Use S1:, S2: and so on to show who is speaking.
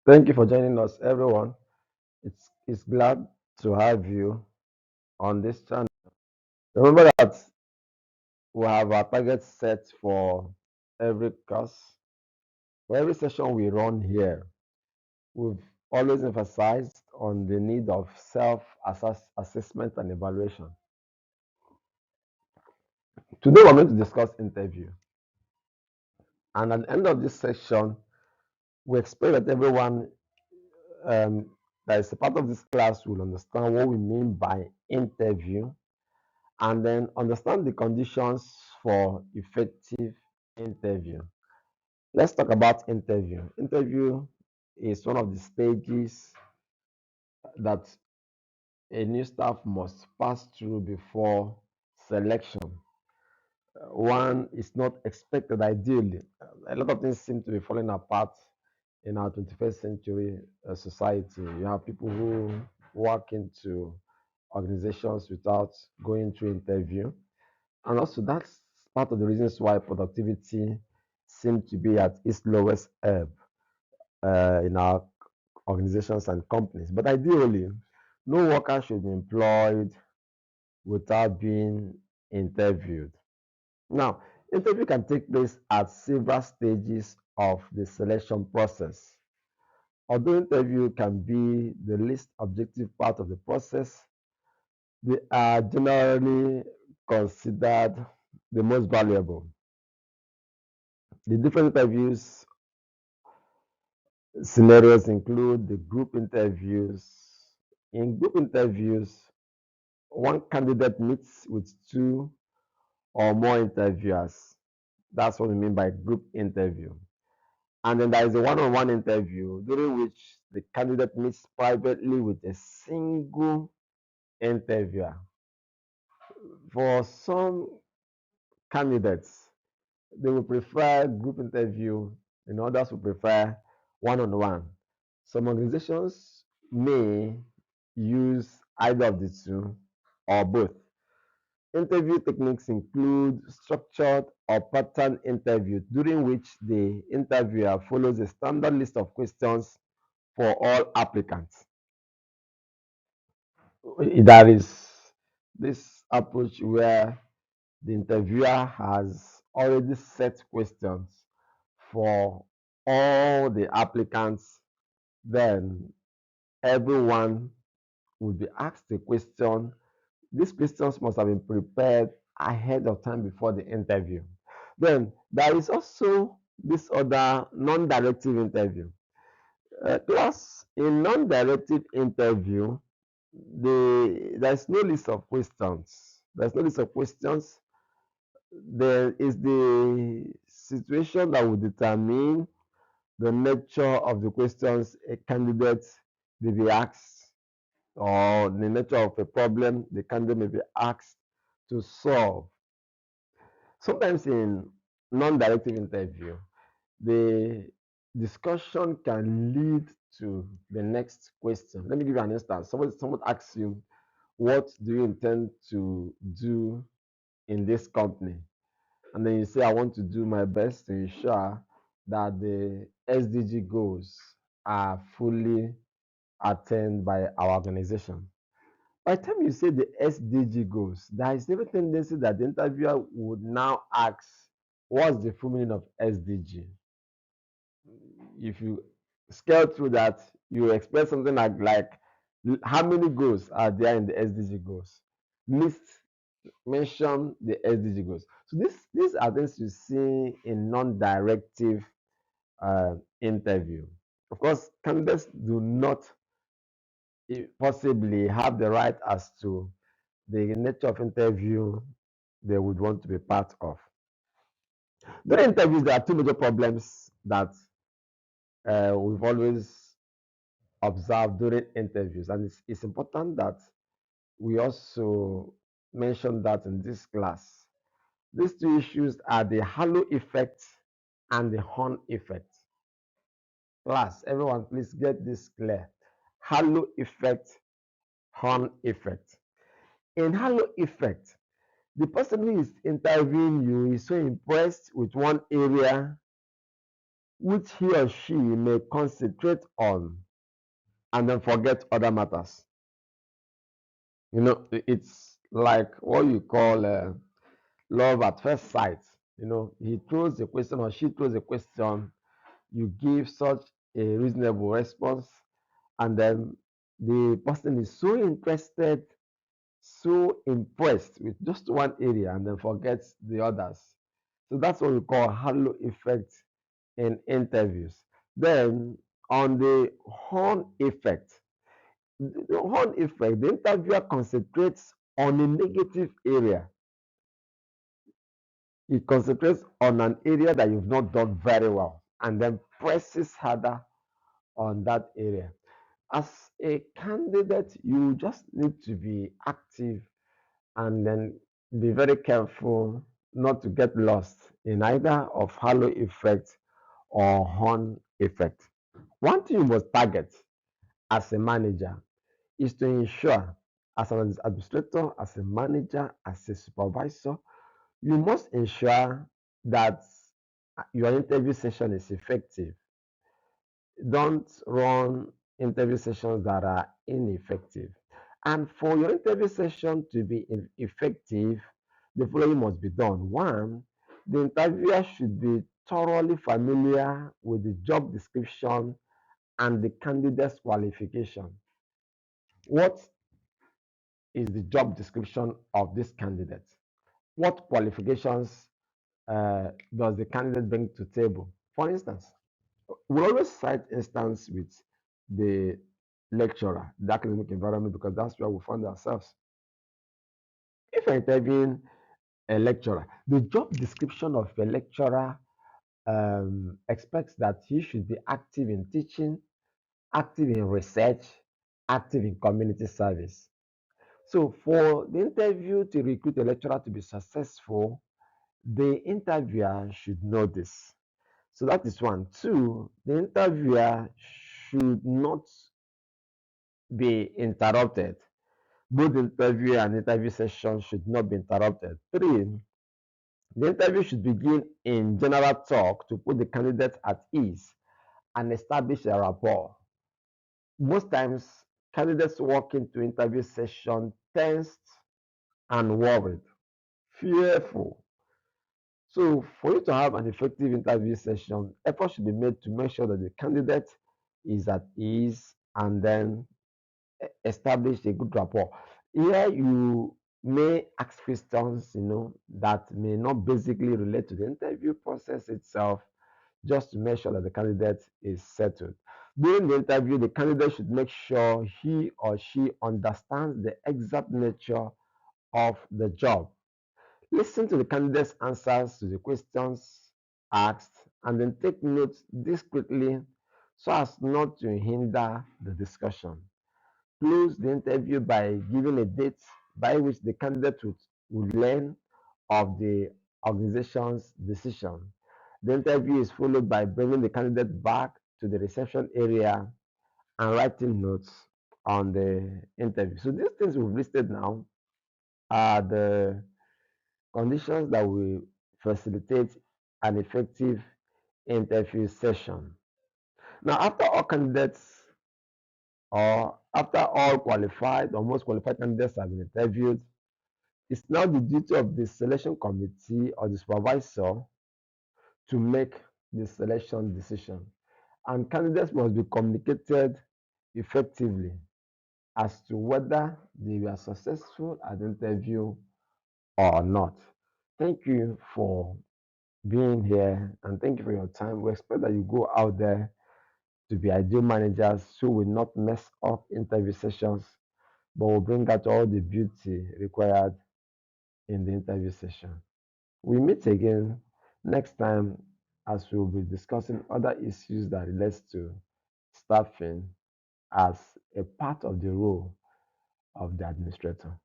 S1: Thank you for joining us, everyone. It's glad to have you on this channel. Remember that we have our target set for every course. For every session we run here, we've always emphasized on the need of self-assessment and evaluation. Today we're going to discuss interview. And at the end of this session, we expect that everyone um, that is a part of this class will understand what we mean by interview and then understand the conditions for effective interview. Let's talk about interview. Interview is one of the stages that a new staff must pass through before selection. One is not expected ideally. A lot of things seem to be falling apart in our 21st century society. You have people who walk into organizations without going through interview. And also, that's part of the reasons why productivity seems to be at its lowest ebb in our organizations and companies. But ideally, no worker should be employed without being interviewed. Now, interview can take place at several stages of the selection process. Although interview can be the least objective part of the process, they are generally considered the most valuable. The different interviews scenarios include the group interviews. In group interviews, one candidate meets with two or more interviewers. That's what we mean by group interview. And then there is a one-on-one interview during which the candidate meets privately with a single interviewer. For some candidates, they will prefer group interview, and others will prefer one-on-one. Some organizations may use either of the two or both. Interview techniques include structured or pattern interview, during which the interviewer follows a standard list of questions for all applicants. There is this approach where the interviewer has already set questions for all the applicants, then everyone will be asked a question. These questions must have been prepared ahead of time before the interview. Then there is also this other non-directive interview. Plus, in non-directive interview, there's no list of questions. There's no list of questions. There is the situation that will determine the nature of the questions a candidate may be asked, or the nature of a problem the candidate may be asked to solve. Sometimes in non-directive interview, the discussion can lead to the next question. Let me give you an instance. Someone asks you, what do you intend to do in this company? And then you say, I want to do my best to ensure that the SDG goals are fully attained by our organization. By the time you say the SDG goals, there is every tendency that the interviewer would now ask, what's the full meaning of SDG? If you scale through that, you expect something like how many goals are there in the SDG goals? List, mention the SDG goals. So these are things you see in non-directive interview. Of course, candidates do not possibly have the right as to the nature of interview they would want to be part of. During interviews, there are two major problems that we've always observed during interviews, and it's important that we also mention that in this class. These two issues are the halo effect and the horn effect. Class, everyone, please get this clear. Halo effect, horn effect. In halo effect, The person who is interviewing you is so impressed with one area which he or she may concentrate on and then forget other matters. It's like what you call love at first sight. He throws a question or she throws a question, you give such a reasonable response, and then the person is so interested, so impressed with just one area and then forgets the others. So that's what we call halo effect in interviews. Then on the horn effect, the interviewer concentrates on a negative area. He concentrates on an area that you've not done very well and then presses harder on that area. As a candidate, you just need to be active and then be very careful not to get lost in either of halo effect or horn effect. One thing you must target as a manager is to ensure, as an administrator, as a manager, as a supervisor, you must ensure that your interview session is effective. Don't run interview sessions that are ineffective. And for your interview session to be effective, the following must be done. One, the interviewer should be thoroughly familiar with the job description and the candidate's qualification. What is the job description of this candidate? What qualifications does the candidate bring to table? For instance, we always cite instance with the lecturer, the academic environment, because that's where we find ourselves. If you're interviewing a lecturer, the job description of a lecturer expects that he should be active in teaching, active in research, active in community service. So for the interview to recruit a lecturer to be successful, the interviewer should know this. So that is one. Two, the interviewer should not be interrupted. Both interview and interview session should not be interrupted. Three, the interview should begin in general talk to put the candidate at ease and establish a rapport. Most times, candidates walk into interview session tensed and worried, fearful. So, for you to have an effective interview session, effort should be made to make sure that the candidate is at ease and then establish a good rapport. Here you may ask questions, that may not basically relate to the interview process itself, just to make sure that the candidate is settled. During the interview, the candidate should make sure he or she understands the exact nature of the job. Listen to the candidate's answers to the questions asked and then take notes discreetly so as not to hinder the discussion. Close the interview by giving a date by which the candidate would learn of the organization's decision. The interview is followed by bringing the candidate back to the reception area and writing notes on the interview. So these things we've listed now are the conditions that will facilitate an effective interview session. Now, after all candidates or after all qualified or most qualified candidates have been interviewed, it's now the duty of the selection committee or the supervisor to make the selection decision. And candidates must be communicated effectively as to whether they were successful at the interview or not. Thank you for being here and thank you for your time. We expect that you go out there to be ideal managers who will not mess up interview sessions but will bring out all the beauty required in the interview session. We meet again next time as we'll be discussing other issues that relates to staffing as a part of the role of the administrator.